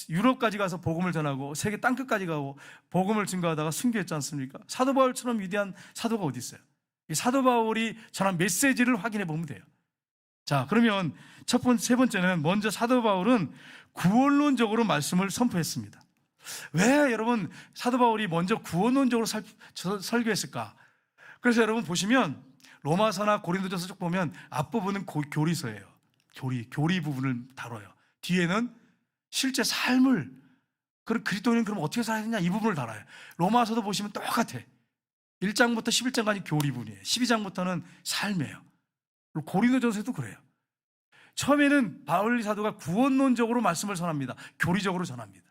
A: 유럽까지 가서 복음을 전하고 세계 땅끝까지 가고 복음을 증거하다가 순교했지 않습니까? 사도 바울처럼 위대한 사도가 어디 있어요? 이 사도 바울이 전한 메시지를 확인해 보면 돼요. 자, 그러면 세 번째는 먼저 사도 바울은 구원론적으로 말씀을 선포했습니다. 왜 여러분 사도 바울이 먼저 구원론적으로 설교했을까? 그래서 여러분 보시면 로마서나 고린도전서 쭉 보면 앞부분은 교리서예요. 교리 부분을 다뤄요. 뒤에는 실제 삶을, 그리스도인은 그럼 어떻게 살아야 되냐, 이 부분을 다뤄요. 로마서도 보시면 똑같아. 1장부터 11장까지 교리 부분이에요. 12장부터는 삶이에요. 그리고 고린도전서도 그래요. 처음에는 바울 사도가 구원론적으로 말씀을 전합니다. 교리적으로 전합니다.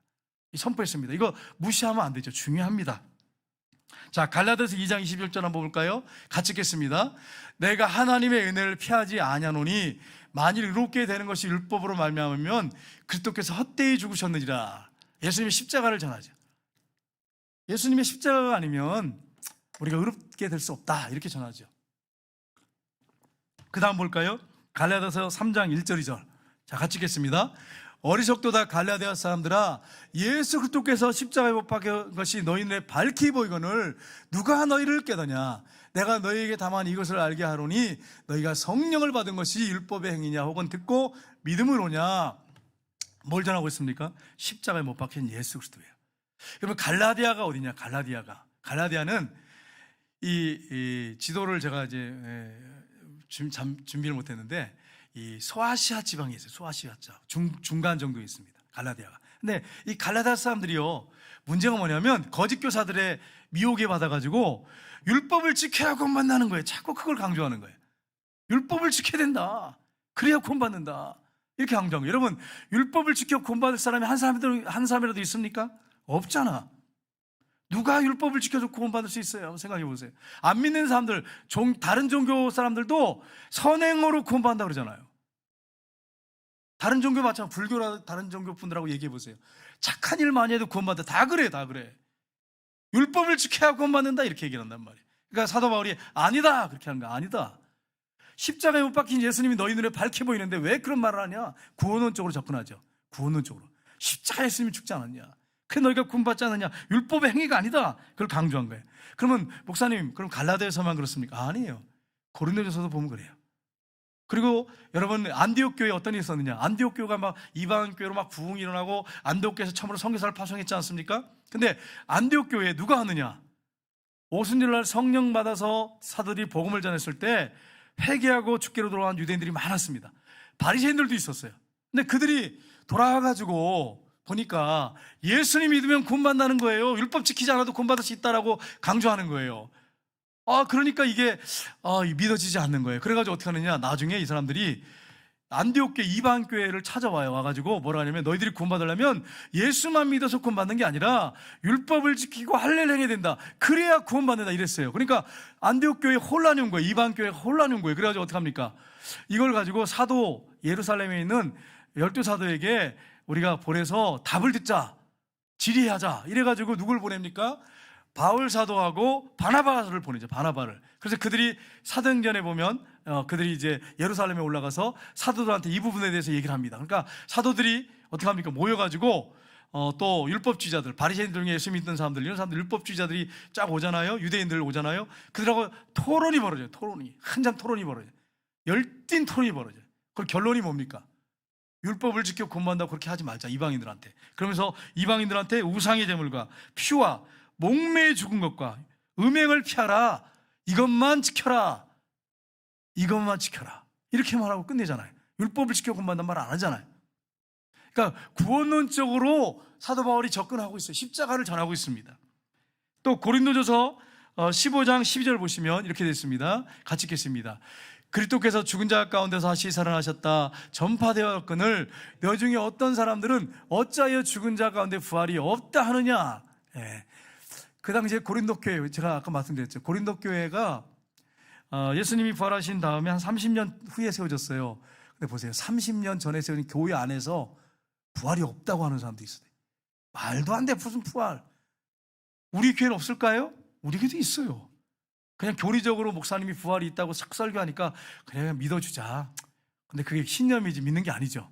A: 선포했습니다. 이거 무시하면 안 되죠. 중요합니다. 자, 갈라디아서 2장 21절 한번 볼까요? 같이 읽겠습니다. 내가 하나님의 은혜를 피하지 아니하노니 만일 의롭게 되는 것이 율법으로 말미암으면 그리스도께서 헛되이 죽으셨느니라. 예수님의 십자가를 전하죠. 예수님의 십자가가 아니면 우리가 의롭게 될 수 없다, 이렇게 전하죠. 그 다음 볼까요? 갈라디아서 3장 1절 2절. 자, 같이 읽겠습니다. 어리석도다 갈라디아 사람들아, 예수 그리스도께서 십자가에 못 박힌 것이 너희 눈에 밝히 보이거늘 누가 너희를 깨더냐? 내가 너희에게 다만 이것을 알게 하노니 너희가 성령을 받은 것이 율법의 행위냐 혹은 듣고 믿음을 오냐. 뭘 전하고 있습니까? 십자가에 못 박힌 예수 그리스도예요. 그러면 갈라디아가 어디냐? 갈라디아는 이 지도를 제가 이제 준비를 못했는데 이 소아시아 지방에 있어요. 소아시아 중간 정도에 있습니다. 갈라디아가. 근데 이 갈라디아 사람들이요, 문제가 뭐냐면 거짓 교사들의 미혹에 받아가지고 율법을 지켜야 구원받는 거예요. 자꾸 그걸 강조하는 거예요. 율법을 지켜야 된다. 그래야 구원받는다. 이렇게 강조한 거예요. 여러분, 율법을 지켜 구원받을 사람이 한 사람이라도 있습니까? 없잖아. 누가 율법을 지켜서 구원받을 수 있어요? 한번 생각해 보세요. 안 믿는 사람들, 다른 종교 사람들도 선행으로 구원받는다 그러잖아요. 다른 종교 마찬가지, 불교라 다른 종교 분들하고 얘기해 보세요. 착한 일 많이 해도 구원받는다. 다 그래, 다 그래. 율법을 지켜야 구원받는다 이렇게 얘기를 한단 말이에요. 그러니까 사도 바울이 아니다 그렇게 하는 거야. 아니다. 십자가에 못 박힌 예수님이 너희 눈에 밝게 보이는데 왜 그런 말을 하냐? 구원론적으로 접근하죠. 구원론적으로. 십자가에 예수님이 죽지 않았냐? 그 너희가 구원받지 않느냐? 율법의 행위가 아니다. 그걸 강조한 거예요. 그러면 목사님, 그럼 갈라디아서만 그렇습니까? 아니에요. 고린도전서도 보면 그래요. 그리고 여러분, 안디옥 교회에 어떤 일이 있었느냐? 안디옥 교회가 막 이방 교회로 막 부흥이 일어나고 안디옥 교회에서 처음으로 선교사를 파송했지 않습니까? 근데 안디옥 교회에 누가 하느냐? 오순절날 성령 받아서 사도들이 복음을 전했을 때 회개하고 주께로 돌아간 유대인들이 많았습니다. 바리새인들도 있었어요. 근데 그들이 돌아와가지고 보니까 예수님 믿으면 구원받는다는 거예요. 율법 지키지 않아도 구원받을 수 있다라고 강조하는 거예요. 그러니까 이게 믿어지지 않는 거예요. 그래가지고 어떻게 하느냐? 나중에 이 사람들이 안디옥 교회 이방 교회를 찾아와요. 와가지고 뭐라 하냐면 너희들이 구원받으려면 예수만 믿어서 구원받는 게 아니라 율법을 지키고 할례를 행해야 된다. 그래야 구원받는다 이랬어요. 그러니까 안디옥 교회에 혼란이 온 거예요. 이방 교회에 혼란이 온 거예요. 그래가지고 어떻게 합니까? 이걸 가지고 사도 예루살렘에 있는 12사도에게 우리가 보내서 답을 듣자, 질의하자 이래가지고 누굴 보냅니까? 바울 사도하고 바나바를 보내죠. 바나바를. 그래서 그들이 사도행전에 보면 그들이 이제 예루살렘에 올라가서 사도들한테 이 부분에 대해서 얘기를 합니다. 그러니까 사도들이 어떻게 합니까? 모여가지고 또 율법주의자들, 바리새인들 중에 예수 믿는 사람들, 이런 사람들, 율법주의자들이 쫙 오잖아요. 유대인들 오잖아요. 그들하고 토론이 벌어져요. 토론이. 한참 토론이 벌어져요. 열띤 토론이 벌어져요. 그 결론이 뭡니까? 율법을 지켜 구원받는다고 그렇게 하지 말자, 이방인들한테. 그러면서 이방인들한테 우상의 제물과 피와 목매에 죽은 것과 음행을 피하라. 이것만 지켜라. 이것만 지켜라. 이렇게 말하고 끝내잖아요. 율법을 지켜 구원받는다는 말 안 하잖아요. 그러니까 구원론적으로 사도 바울이 접근하고 있어요. 십자가를 전하고 있습니다. 또 고린도전서 15장 12절 보시면 이렇게 되어 있습니다. 같이 읽겠습니다. 그리스도께서 죽은 자 가운데서 다시 살아나셨다 전파되었거늘 너 중에 어떤 사람들은 어찌하여 죽은 자 가운데 부활이 없다 하느냐. 그 당시에 고린도 교회, 제가 아까 말씀드렸죠. 고린도 교회가 예수님이 부활하신 다음에 한 30년 후에 세워졌어요. 근데 보세요, 30년 전에 세워진 교회 안에서 부활이 없다고 하는 사람도 있어요. 말도 안 돼, 무슨 부활. 우리 교회는 없을까요? 우리 교회도 있어요. 그냥 교리적으로 목사님이 부활이 있다고 싹 설교하니까 그냥 믿어주자. 근데 그게 신념이지 믿는 게 아니죠.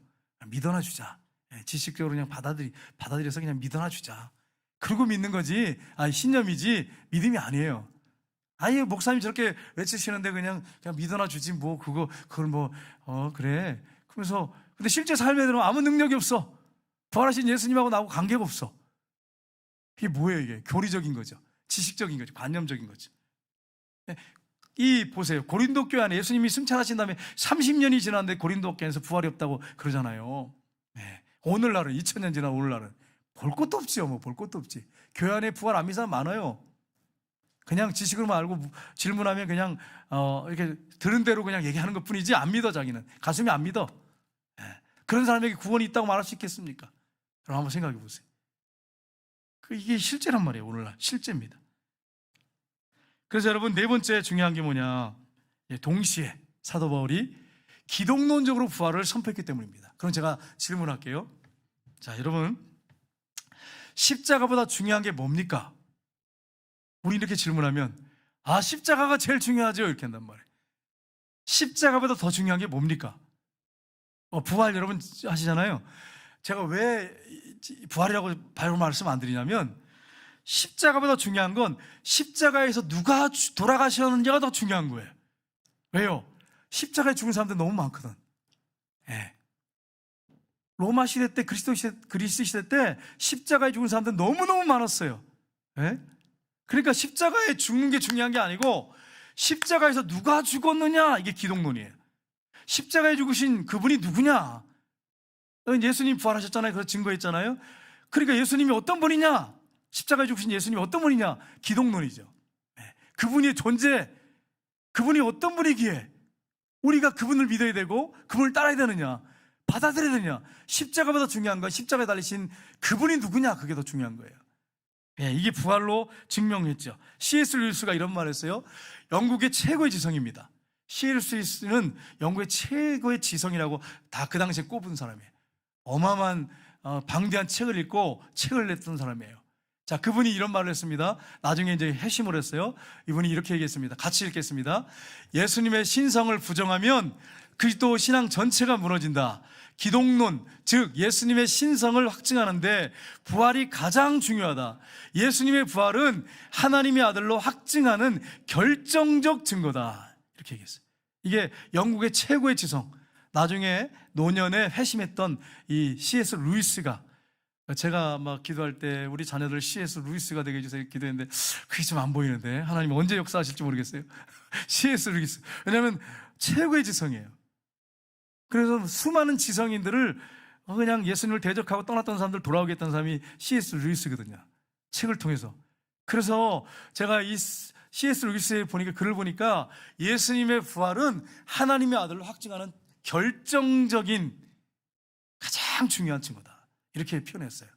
A: 믿어나 주자. 지식적으로 그냥 받아들여서 그냥 믿어나 주자. 그러고 믿는 거지. 신념이지 믿음이 아니에요. 아예 목사님이 저렇게 외치시는데 그냥 믿어나 주지 그걸 그래. 그러면서 근데 실제 삶에 들어면 아무 능력이 없어. 부활하신 예수님하고 나하고 관계가 없어. 이게 뭐예요? 이게 교리적인 거죠. 지식적인 거죠. 관념적인 거죠. 보세요. 고린도 교회 안에 예수님이 승천하신 다음에 30년이 지났는데 고린도 교회에서 부활이 없다고 그러잖아요. 오늘날은 2000년 지난 오늘날은 볼 것도 없지요. 볼 것도 없지. 교회 안에 부활 안 믿는 사람 많아요. 그냥 지식으로만 알고 질문하면 그냥 이렇게 들은 대로 그냥 얘기하는 것 뿐이지 안 믿어. 자기는 가슴이 안 믿어. 그런 사람에게 구원이 있다고 말할 수 있겠습니까? 그럼 한번 생각해 보세요. 이게 실제란 말이에요. 오늘날 실제입니다. 그래서 여러분, 네 번째 중요한 게 뭐냐? 동시에 사도 바울이 기독론적으로 부활을 선포했기 때문입니다. 그럼 제가 질문할게요. 자, 여러분, 십자가보다 중요한 게 뭡니까? 우리 이렇게 질문하면 십자가가 제일 중요하죠 이렇게 한단 말이에요. 십자가보다 더 중요한 게 뭡니까? 부활 여러분 하시잖아요. 제가 왜 부활이라고 바로 말씀 안 드리냐면, 십자가보다 중요한 건 십자가에서 누가 돌아가셨는지가 더 중요한 거예요. 왜요? 십자가에 죽은 사람들 너무 많거든. 예. 로마 시대 때, 그리스 시대 때 십자가에 죽은 사람들 너무너무 많았어요. 예? 그러니까 십자가에 죽는 게 중요한 게 아니고 십자가에서 누가 죽었느냐, 이게 기독론이에요. 십자가에 죽으신 그분이 누구냐? 예수님 부활하셨잖아요. 그래서 증거했잖아요. 그러니까 예수님이 어떤 분이냐? 십자가에 죽으신 예수님이 어떤 분이냐? 기독론이죠. 그분의 존재, 그분이 어떤 분이기에 우리가 그분을 믿어야 되고 그분을 따라야 되느냐, 받아들여야 되느냐. 십자가보다 중요한 건 십자가에 달리신 그분이 누구냐, 그게 더 중요한 거예요. 이게 부활로 증명했죠. C.S. 루이스가 이런 말을 했어요. 영국의 최고의 지성입니다. C.S. 루이스는 영국의 최고의 지성이라고 다 그 당시에 꼽은 사람이에요. 어마어마한 방대한 책을 읽고 책을 냈던 사람이에요. 자, 그분이 이런 말을 했습니다. 나중에 이제 회심을 했어요. 이분이 이렇게 얘기했습니다. 같이 읽겠습니다. 예수님의 신성을 부정하면 그리스도 신앙 전체가 무너진다. 기독론, 즉 예수님의 신성을 확증하는데 부활이 가장 중요하다. 예수님의 부활은 하나님의 아들로 확증하는 결정적 증거다. 이렇게 얘기했어요. 이게 영국의 최고의 지성, 나중에 노년에 회심했던 이 C.S. 루이스가, 제가 막 기도할 때 우리 자녀들 C.S. 루이스가 되게 해주세요 기도했는데 그게 좀 안 보이는데 하나님 언제 역사하실지 모르겠어요. C.S. 루이스, 왜냐하면 최고의 지성이에요. 그래서 수많은 지성인들을 그냥 예수님을 대적하고 떠났던 사람들 돌아오게 했던 사람이 C.S. 루이스거든요. 책을 통해서. 그래서 제가 이 C.S. 루이스에 보니까 글을 보니까 예수님의 부활은 하나님의 아들로 확증하는 결정적인 가장 중요한 증거다, 이렇게 표현했어요.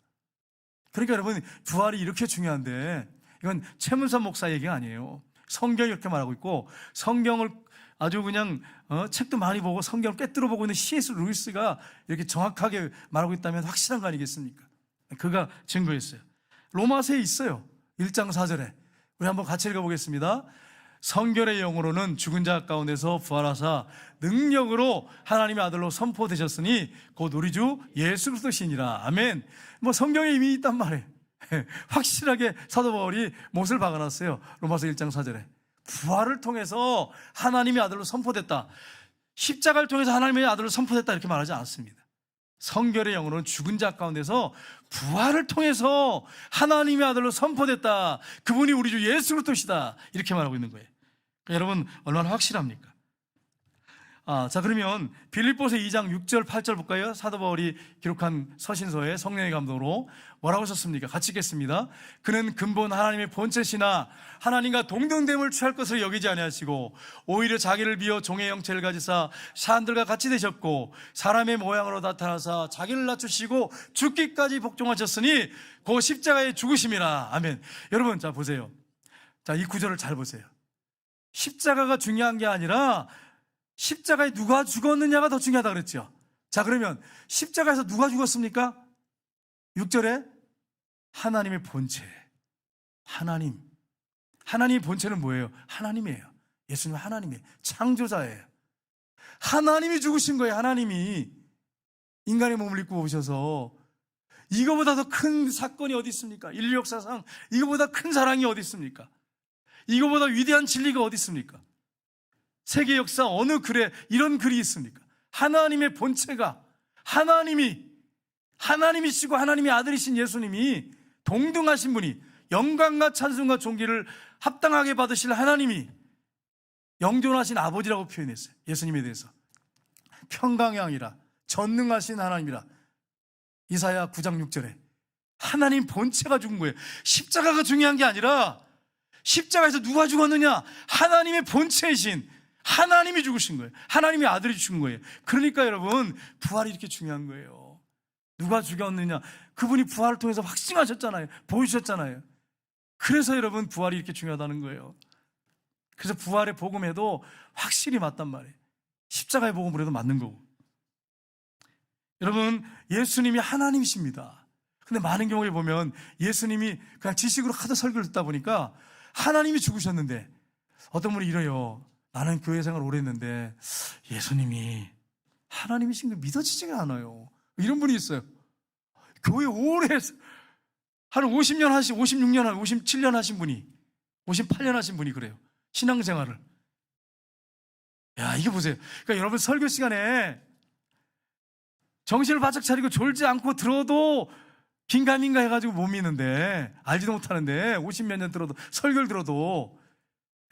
A: 그러니까 여러분, 부활이 이렇게 중요한데 이건 최문선 목사 얘기가 아니에요. 성경이 이렇게 말하고 있고, 성경을 아주 그냥 책도 많이 보고 성경을 꿰뚫어 보고 있는 C.S. 루이스가 이렇게 정확하게 말하고 있다면 확실한 거 아니겠습니까? 그가 증거했어요. 로마서에 있어요. 1장 4절에 우리 한번 같이 읽어보겠습니다. 성결의 영으로는 죽은 자 가운데서 부활하사 능력으로 하나님의 아들로 선포되셨으니 곧 우리 주 예수 그리스도시니라. 아멘. 뭐 성경에 이미 있단 말이에요. 확실하게 사도 바울이 못을 박아놨어요. 로마서 1장 4절에 부활을 통해서 하나님의 아들로 선포됐다, 십자가를 통해서 하나님의 아들로 선포됐다, 이렇게 말하지 않습니다. 성결의 영으로는 죽은 자 가운데서 부활을 통해서 하나님의 아들로 선포됐다, 그분이 우리 주 예수 그리스도시다, 이렇게 말하고 있는 거예요. 그러니까 여러분, 얼마나 확실합니까? 자, 그러면 빌립보서 2장 6절 8절 볼까요? 사도 바울이 기록한 서신서에 성령의 감동으로 뭐라고 썼습니까? 같이 읽겠습니다. 그는 근본 하나님의 본체시나 하나님과 동등됨을 취할 것을 여기지 아니하시고 오히려 자기를 비워 종의 형체를 가지사 사람들과 같이 되셨고 사람의 모양으로 나타나사 자기를 낮추시고 죽기까지 복종하셨으니 그 십자가에 죽으심이라. 아멘. 여러분, 자 보세요. 자, 이 구절을 잘 보세요. 십자가가 중요한 게 아니라 십자가에 누가 죽었느냐가 더 중요하다 그랬죠. 자, 그러면 십자가에서 누가 죽었습니까? 6절에 하나님의 본체, 하나님의 본체는 뭐예요? 하나님이에요. 예수님은 하나님이에요. 창조자예요. 하나님이 죽으신 거예요. 하나님이 인간의 몸을 입고 오셔서. 이거보다 더 큰 사건이 어디 있습니까? 인류 역사상 이거보다 큰 사랑이 어디 있습니까? 이거보다 위대한 진리가 어디 있습니까? 세계 역사 어느 글에 이런 글이 있습니까? 하나님의 본체가, 하나님이시고 하나님의 아들이신 예수님이, 동등하신 분이, 영광과 찬송과 존귀를 합당하게 받으실 하나님이 영존하신 아버지라고 표현했어요. 예수님에 대해서 평강왕이라, 전능하신 하나님이라. 이사야 9장 6절에 하나님 본체가 죽은 거예요. 십자가가 중요한 게 아니라 십자가에서 누가 죽었느냐? 하나님의 본체이신 하나님이 죽으신 거예요. 하나님의 아들이 죽은 거예요. 그러니까 여러분, 부활이 이렇게 중요한 거예요. 누가 죽였느냐? 그분이 부활을 통해서 확증하셨잖아요. 보여주셨잖아요. 그래서 여러분, 부활이 이렇게 중요하다는 거예요. 그래서 부활의 복음에도 확실히 맞단 말이에요. 십자가의 복음으로도 맞는 거고. 여러분, 예수님이 하나님이십니다. 근데 많은 경우에 보면 예수님이 그냥 지식으로 하도 설교를 듣다 보니까 하나님이 죽으셨는데, 어떤 분이 이래요. 나는 교회 생활 오래 했는데 예수님이 하나님이신 게 믿어지지가 않아요. 이런 분이 있어요. 교회 오래 한 50년 하신, 56년, 57년 하신 분이, 58년 하신 분이 그래요. 신앙생활을. 야, 이게 보세요. 그러니까 여러분 설교 시간에 정신을 바짝 차리고 졸지 않고 들어도 긴가민가 해가지고 못 믿는데, 알지도 못하는데 50몇 년 들어도, 설교를 들어도,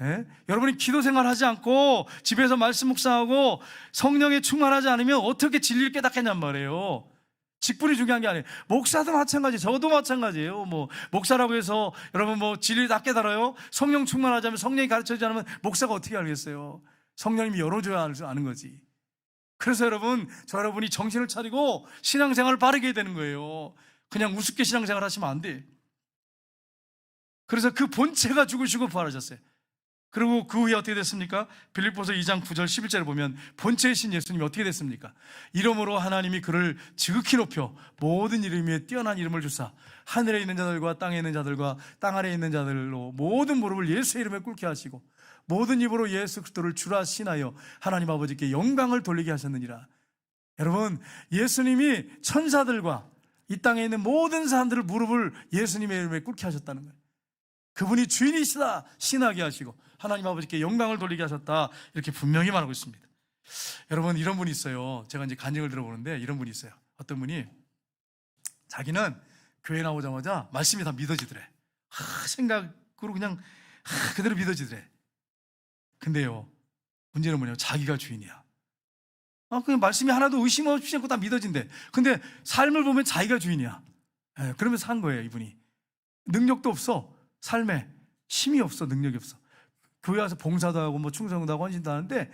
A: 예? 여러분이 기도 생활하지 않고 집에서 말씀 묵상하고 성령에 충만하지 않으면 어떻게 진리를 깨닫겠냔 말이에요. 직분이 중요한 게 아니에요. 목사도 마찬가지, 저도 마찬가지예요. 뭐 목사라고 해서 여러분 뭐 진리를 다 깨달아요? 성령 충만하지 않으면, 성령이 가르쳐주지 않으면 목사가 어떻게 알겠어요? 성령님이 열어줘야 아는 거지. 그래서 여러분, 저 여러분이 정신을 차리고 신앙생활을 바르게 해야 되는 거예요. 그냥 우습게 신앙생활 하시면 안 돼. 그래서 그 본체가 죽으시고 부활하셨어요. 그리고 그 후에 어떻게 됐습니까? 빌립보서 2장 9절 11절을 보면 본체이신 예수님이 어떻게 됐습니까? 이름으로 하나님이 그를 지극히 높여 모든 이름 위에 뛰어난 이름을 주사 하늘에 있는 자들과 땅에 있는 자들과 땅 아래에 있는 자들로 모든 무릎을 예수의 이름에 꿇게 하시고 모든 입으로 예수 그리스도를 주라 신하여 하나님 아버지께 영광을 돌리게 하셨느니라. 여러분, 예수님이 천사들과 이 땅에 있는 모든 사람들을 무릎을 예수님의 이름에 꿇게 하셨다는 거예요. 그분이 주인이시다 신하게 하시고 하나님 아버지께 영광을 돌리게 하셨다, 이렇게 분명히 말하고 있습니다. 여러분, 이런 분이 있어요. 제가 이제 간증을 들어보는데 이런 분이 있어요. 어떤 분이 자기는 교회 나오자마자 말씀이 다 믿어지더래. 생각으로 그냥 그대로 믿어지더래. 근데요, 문제는 뭐냐면 자기가 주인이야. 그냥 말씀이 하나도 의심 없이 않고 다 믿어진대. 근데 삶을 보면 자기가 주인이야. 그러면서 산 거예요. 이분이 능력도 없어. 삶에 힘이 없어. 능력이 없어. 교회 와서 봉사도 하고 뭐 충성도 하고 헌신도 하는데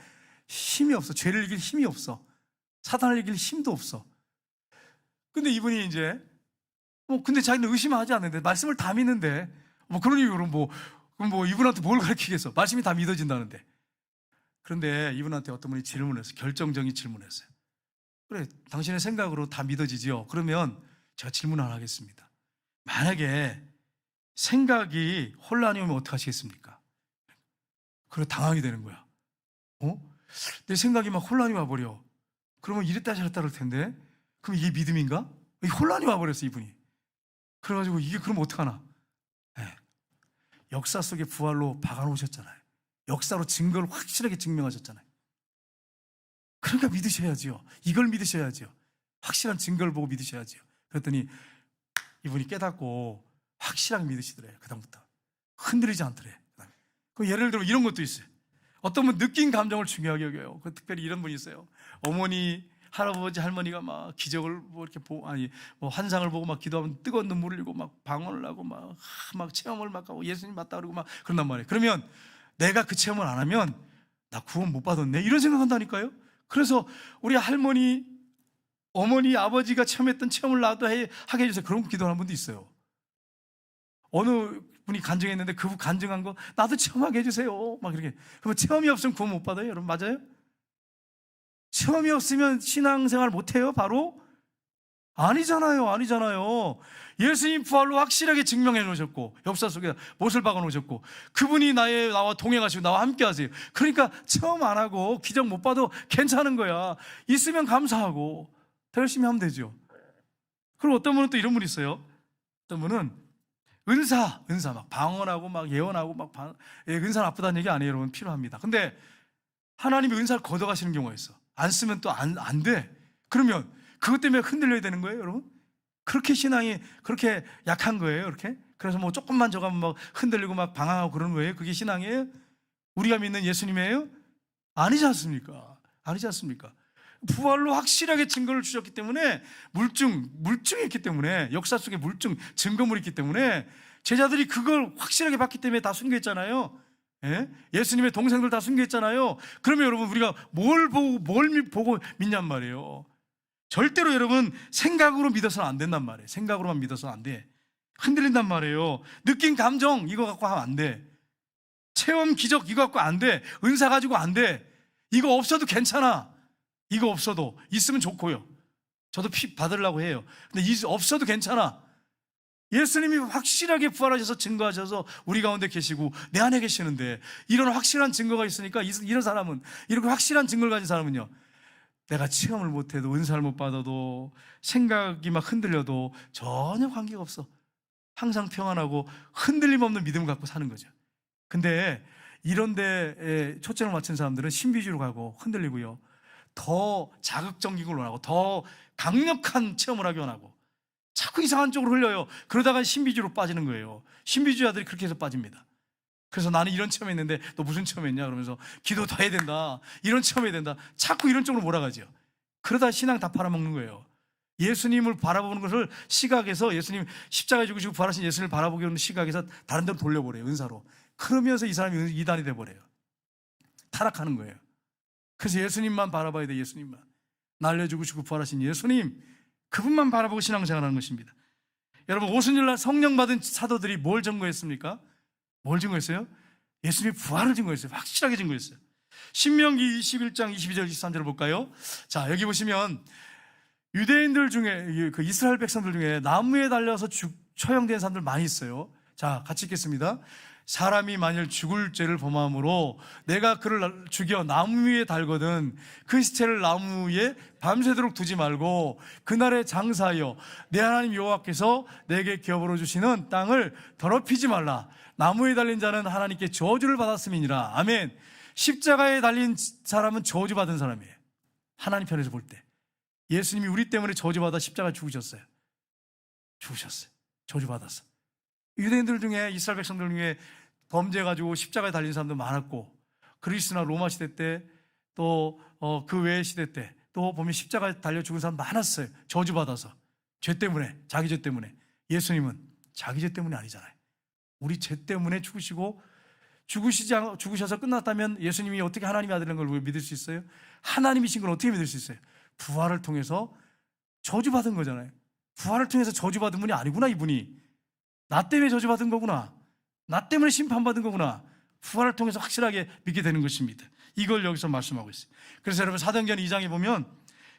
A: 힘이 없어. 죄를 이길 힘이 없어. 사탄을 이길 힘도 없어. 근데 이분이 이제 근데 자기는 의심하지 않는데 말씀을 다 믿는데 그런 이유로 뭐 이분한테 뭘 가르치겠어. 말씀이 다 믿어진다는데. 그런데 이분한테 어떤 분이 질문했어요. 결정적인 질문했어요. 그래, 당신의 생각으로 다 믿어지지요? 그러면 제가 질문 하나 하겠습니다. 만약에 생각이 혼란이 오면 어떡하시겠습니까? 그래, 당황이 되는 거야. 내 생각이 막 혼란이 와버려. 그러면 이랬다 저랬다 그럴 텐데, 그럼 이게 믿음인가? 이게 혼란이 와버렸어, 이분이. 그래가지고 이게 그럼 어떡하나? 네. 역사 속에 부활로 박아놓으셨잖아요. 역사로 증거를 확실하게 증명하셨잖아요. 그러니까 믿으셔야지요. 이걸 믿으셔야지요. 확실한 증거를 보고 믿으셔야지요. 그랬더니 이분이 깨닫고 확실하게 믿으시더래요. 그다음부터 흔들리지 않더래요. 그 예를 들어 이런 것도 있어요. 어떤 분 느낀 감정을 중요하게 여겨요. 특별히 이런 분이 있어요. 어머니, 할아버지, 할머니가 막 기적을 이렇게 환상을 보고 막 기도하면 뜨거운 눈물을 흘리고 막 방언을 하고 막 체험을 막 하고 예수님 맞다 그러고 막 그런단 말이에요. 그러면 내가 그 체험을 안 하면 나 구원 못 받았네, 이런 생각한다니까요. 그래서 우리 할머니, 어머니, 아버지가 체험했던 체험을 나도 하게 해주세요. 그런 기도하는 분도 있어요. 어느 분이 간증했는데 그 간증한 거 나도 체험하게 해주세요, 막 이렇게. 그러면 체험이 없으면 구원 못 받아요? 여러분, 맞아요? 체험이 없으면 신앙생활 못해요? 바로? 아니잖아요. 예수님 부활로 확실하게 증명해 놓으셨고 역사 속에 못을 박아 놓으셨고 그분이 나와 동행하시고 나와 함께 하세요. 그러니까 체험 안 하고 기적 못 봐도 괜찮은 거야. 있으면 감사하고 더 열심히 하면 되죠. 그리고 어떤 분은 또 이런 분이 있어요. 어떤 분은 은사 막 방언하고 막 예언하고 은사 나쁘다는 얘기 아니에요, 여러분. 필요합니다. 근데 하나님이 은사를 걷어가시는 경우가 있어. 안 쓰면 또 안 돼. 그러면 그것 때문에 흔들려야 되는 거예요, 여러분? 그렇게 신앙이 그렇게 약한 거예요, 이렇게? 그래서 뭐 조금만 저가면 막 흔들리고 막 방황하고 그러는 거예요? 그게 신앙이에요? 우리가 믿는 예수님이에요? 아니지 않습니까? 부활로 확실하게 증거를 주셨기 때문에 물증이 있기 때문에 역사 속에 증거물이 있기 때문에 제자들이 그걸 확실하게 봤기 때문에 다 순교했잖아요. 예수님의 동생들 다 순교했잖아요. 그러면 여러분, 우리가 뭘 보고 믿냔 말이에요. 절대로 여러분 생각으로 믿어서는 안 된단 말이에요. 생각으로만 믿어서는 안 돼. 흔들린단 말이에요. 느낀 감정 이거 갖고 하면 안 돼. 체험 기적 이거 갖고 안 돼. 은사 가지고 안 돼. 이거 없어도 괜찮아. 이거 없어도 있으면 좋고요. 저도 받으려고 해요. 근데 없어도 괜찮아. 예수님이 확실하게 부활하셔서 증거하셔서 우리 가운데 계시고 내 안에 계시는데 이런 확실한 증거가 있으니까 이런 사람은, 이렇게 확실한 증거를 가진 사람은요, 내가 체험을 못해도, 은사를 못 받아도, 생각이 막 흔들려도 전혀 관계가 없어. 항상 평안하고 흔들림 없는 믿음을 갖고 사는 거죠. 근데 이런 데에 초점을 맞춘 사람들은 신비주의로 가고 흔들리고요, 더 자극적인 걸 원하고 더 강력한 체험을 하기 원하고 자꾸 이상한 쪽으로 흘려요. 그러다가 신비주의로 빠지는 거예요. 신비주의자들이 그렇게 해서 빠집니다. 그래서 나는 이런 체험했는데 너 무슨 체험했냐 그러면서 기도 더 해야 된다, 이런 체험해야 된다, 자꾸 이런 쪽으로 몰아가죠. 그러다 신앙 다 팔아먹는 거예요. 예수님을 바라보는 것을 시각에서, 예수님 십자가에 죽으시고 부활하신 예수님을 바라보기 하는 시각에서 다른 데로 돌려버려요, 은사로. 그러면서 이 사람이 이단이 돼버려요. 타락하는 거예요. 그래서 예수님만 바라봐야 돼. 예수님만, 날려 죽으시고 부활하신 예수님, 그분만 바라보고 신앙생활하는 것입니다. 여러분, 오순절날 성령 받은 사도들이 뭘 증거했습니까? 뭘 증거했어요? 예수님이 부활을 증거했어요. 확실하게 증거했어요. 신명기 21장 22절 23절을 볼까요? 자, 여기 보시면 유대인들 중에, 그 이스라엘 백성들 중에 나무에 달려서 처형된 사람들 많이 있어요. 자, 같이 읽겠습니다. 사람이 만일 죽을 죄를 범함으로 내가 그를 죽여 나무 위에 달거든 그 시체를 나무 위에 밤새도록 두지 말고 그날에 장사하여 내 하나님 여호와께서 내게 기업으로 주시는 땅을 더럽히지 말라. 나무에 달린 자는 하나님께 저주를 받았음이니라. 아멘. 십자가에 달린 사람은 저주받은 사람이에요. 하나님 편에서 볼 때 예수님이 우리 때문에 저주받아 십자가에 죽으셨어요. 저주받았어. 유대인들 중에, 이스라엘 백성들 중에 범죄해가지고 십자가에 달린 사람도 많았고, 그리스나 로마 시대 때, 또 그 외의 시대 때 또 보면 십자가에 달려 죽은 사람 많았어요. 저주받아서, 죄 때문에, 자기 죄 때문에. 예수님은 자기 죄 때문이 아니잖아요. 우리 죄 때문에 죽으시고, 죽으셔서 끝났다면 예수님이 어떻게 하나님이 아들인 걸 믿을 수 있어요? 하나님이신 걸 어떻게 믿을 수 있어요? 부활을 통해서 저주받은 거잖아요. 부활을 통해서 저주받은 분이 아니구나. 이분이 나 때문에 저주받은 거구나, 나 때문에 심판받은 거구나. 부활을 통해서 확실하게 믿게 되는 것입니다. 이걸 여기서 말씀하고 있어요. 그래서 여러분, 사도행전 2장에 보면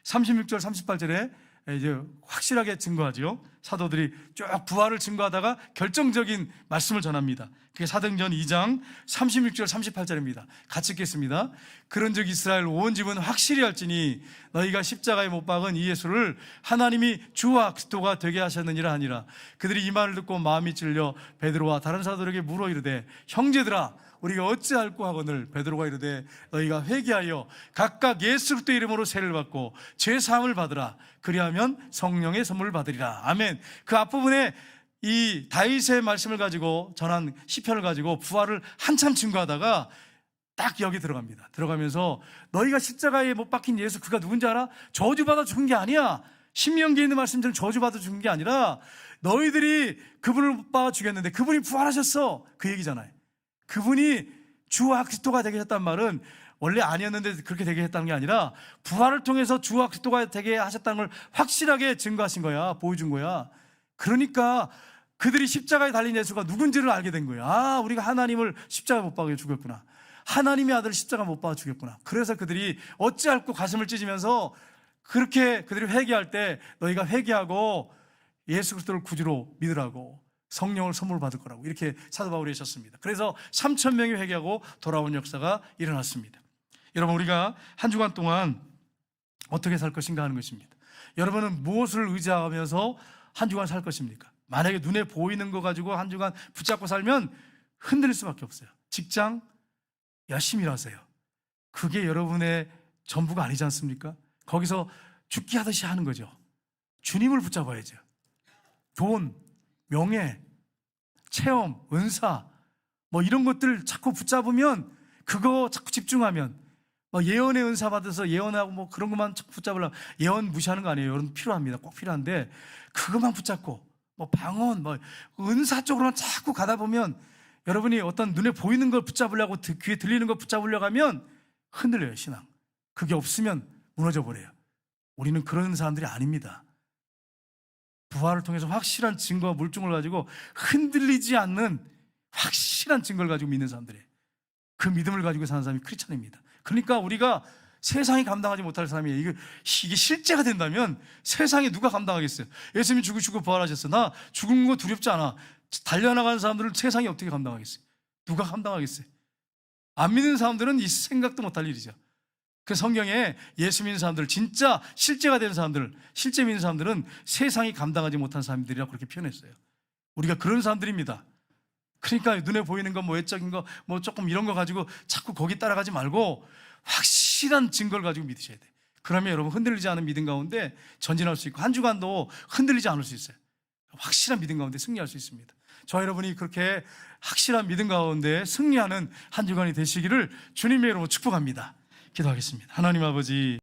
A: 36절 38절에 이제 확실하게 증거하죠. 사도들이 쭉 부활을 증거하다가 결정적인 말씀을 전합니다. 그게 사도행전 2장 36절 38절입니다. 같이 읽겠습니다. 그런즉 이스라엘 온 집은 확실히 알지니 너희가 십자가에 못 박은 이 예수를 하나님이 주와 그리스도가 되게 하셨느니라 하니라. 그들이 이 말을 듣고 마음이 찔려 베드로와 다른 사도들에게 물어 이르되 형제들아 우리가 어찌할꼬 하거늘 베드로가 이르되 너희가 회개하여 각각 예수 그리스도의 이름으로 세를 받고 죄 사함을 받으라. 그리하면 성령의 선물을 받으리라. 아멘. 그 앞부분에 이 다윗의 말씀을 가지고 전한 시편을 가지고 부활을 한참 증거하다가 딱 여기 들어갑니다. 들어가면서 너희가 십자가에 못 박힌 예수, 그가 누군지 알아? 저주받아 죽은 게 아니야. 신명기에 있는 말씀들은 저주받아 죽은 게 아니라 너희들이 그분을 못 박아 죽였는데 그분이 부활하셨어, 그 얘기잖아요. 그분이 주와 그리스도가 되게 했단 말은 원래 아니었는데 그렇게 되게 했다는 게 아니라 부활을 통해서 주와 그리스도가 되게 하셨다는 걸 확실하게 증거하신 거야, 보여준 거야. 그러니까 그들이 십자가에 달린 예수가 누군지를 알게 된 거예요. 아, 우리가 하나님을 십자가에 못 박아 죽였구나, 하나님의 아들을 십자가 못 박아 죽였구나. 그래서 그들이 어찌할꼬 가슴을 찢으면서 그렇게 그들이 회개할 때 너희가 회개하고 예수 그리스도를 구주로 믿으라고, 성령을 선물 받을 거라고, 이렇게 사도 바울이 하셨습니다. 그래서 3,000명이 회개하고 돌아온 역사가 일어났습니다. 여러분, 우리가 한 주간 동안 어떻게 살 것인가 하는 것입니다. 여러분은 무엇을 의지하면서 한 주간 살 것입니까? 만약에 눈에 보이는 거 가지고 한 주간 붙잡고 살면 흔들릴 수밖에 없어요. 직장 열심히 일하세요. 그게 여러분의 전부가 아니지 않습니까? 거기서 죽기 하듯이 하는 거죠. 주님을 붙잡아야죠. 돈, 명예, 체험, 은사, 뭐 이런 것들 자꾸 붙잡으면, 그거 자꾸 집중하면, 뭐 예언의 은사 받아서 예언하고 뭐 그런 것만 자꾸 붙잡으려면, 예언 무시하는 거 아니에요. 여러분, 필요합니다. 꼭 필요한데 그것만 붙잡고 뭐 방언, 뭐 은사 쪽으로만 자꾸 가다 보면 여러분이 어떤 눈에 보이는 걸 붙잡으려고, 귀에 들리는 걸 붙잡으려고 하면 흔들려요, 신앙. 그게 없으면 무너져 버려요. 우리는 그런 사람들이 아닙니다. 부활을 통해서 확실한 증거와 물증을 가지고 흔들리지 않는 확실한 증거를 가지고 믿는 사람들이에요. 그 믿음을 가지고 사는 사람이 크리스찬입니다. 그러니까 우리가 세상이 감당하지 못할 사람이에요. 이게 실제가 된다면 세상에 누가 감당하겠어요? 예수님이 죽으시고 부활하셨어. 나 죽은 거 두렵지 않아. 달려나가는 사람들을 세상이 어떻게 감당하겠어요? 누가 감당하겠어요? 안 믿는 사람들은 이 생각도 못할 일이죠. 그 성경에 예수 믿는 사람들, 진짜 실제가 되는 사람들, 실제 믿는 사람들은 세상이 감당하지 못한 사람들이라고 그렇게 표현했어요. 우리가 그런 사람들입니다. 그러니까 눈에 보이는 거, 뭐 외적인 거, 뭐 조금 이런 거 가지고 자꾸 거기 따라가지 말고 확실한 증거를 가지고 믿으셔야 돼요. 그러면 여러분 흔들리지 않은 믿음 가운데 전진할 수 있고 한 주간도 흔들리지 않을 수 있어요. 확실한 믿음 가운데 승리할 수 있습니다. 저와 여러분이 그렇게 확실한 믿음 가운데 승리하는 한 주간이 되시기를 주님의 이름으로 축복합니다. 기도하겠습니다. 하나님 아버지,